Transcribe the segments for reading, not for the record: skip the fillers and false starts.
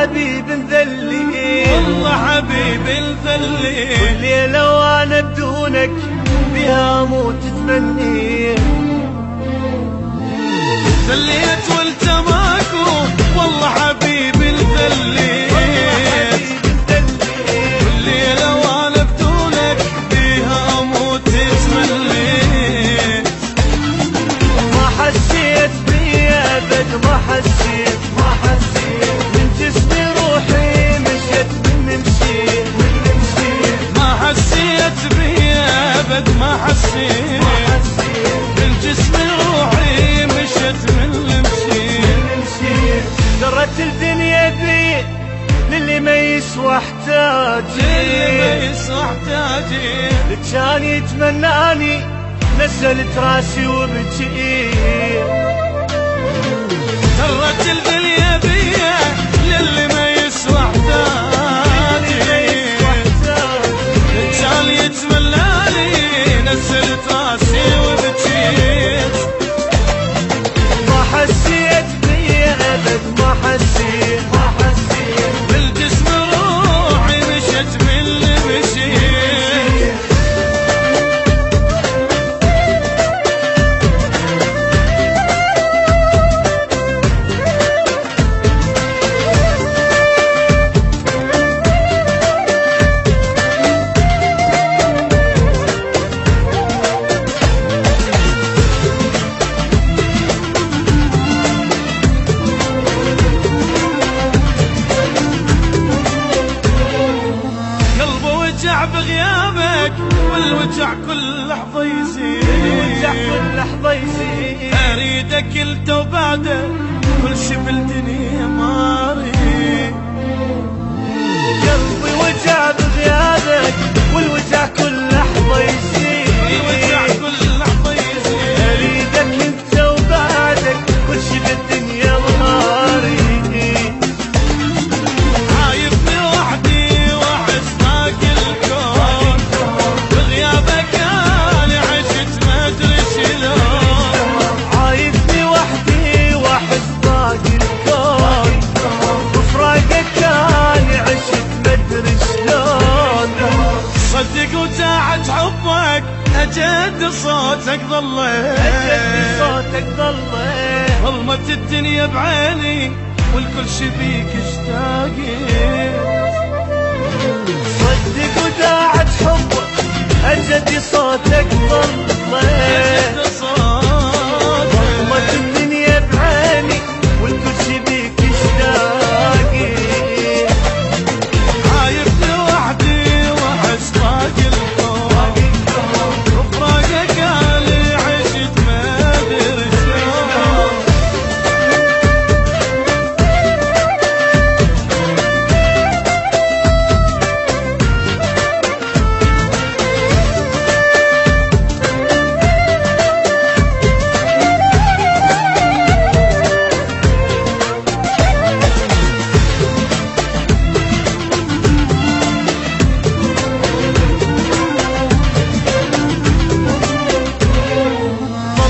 حبيب مذلي، والله حبيب مذلي، كل ليلة وانا بدونك بها اموت تمني. ذليت وانت ماكو والله حبيب مذلي، كل ليلة وانا بدونك بها اموت تمني. ما حسيت بي ابد، ما حسيت من جسمي روحي مشت من مشيت. ما حسيت بي ابد، ما حسيت من جسمي روحي مشت من المشيت. درت الدنيا بي للي ما يسوى احتاجي، كان يتمناني نزلت راسي وبجيت. درت الدنيا بيا للي ما يسوى احتاجي، كان يتمناني نزلت راسي وبجيت. ما حسيت بي ابد، ما حسيت بالجسم روحي مشت من اللي مشيت. بغيابك والوجع كل لحظة يزيد، أريدك انت وبعدك كل شي بالدنيا ما أريد. قلبي وجع بغيابك والوجع كل لحظة يزيد، أريدك انت وبعدك كل شي بالدنيا ما أريد. عايبني وحدي واحس باقي الكون، بغيابك أنا عشت ما أدري شلون. عايبني وحدي واحس باقي الكون، بفراقك أنا عشت ما أدري شلون. صدق وساعة حبك أجد صوتك ظليت، ظلمت الدنيا بعيني والكل شي بيك اشتاقيت. صدق وداعت حبك أجدي صوتك ظليت، ظلمت الدنيا بعيني والكل شي بيك اشتاقيت. عايبني وحدي واحس باقي الكون، بفراقك أنا عشت ما أدري شلون.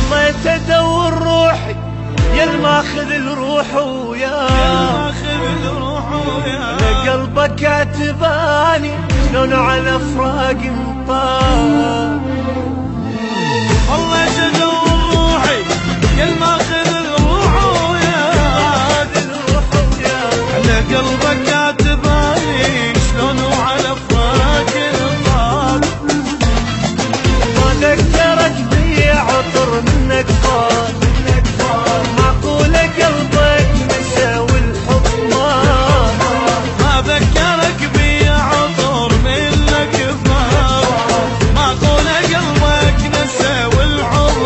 ظليت ادور روحي يا الماخذ الروح وياه، قلبك اعتباني شلون على فراق مطار. ظليت ادور روحي يا الماخذ الروح وياه، على قلبك عاتباني شلون وعلى فراق الطار. ما ذكرك بي عطر منك طار، معقولة قلبك نسى والحب ما ذكرك بي عطر منك طار، معقولة قلبك نسى والحب.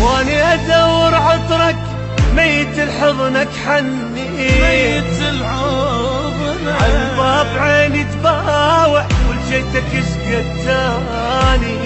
واني ادور عطرك ميت الحضنك حني، ميت الحضن عالباب عيني تباوع ولجيتك يسقى التاني.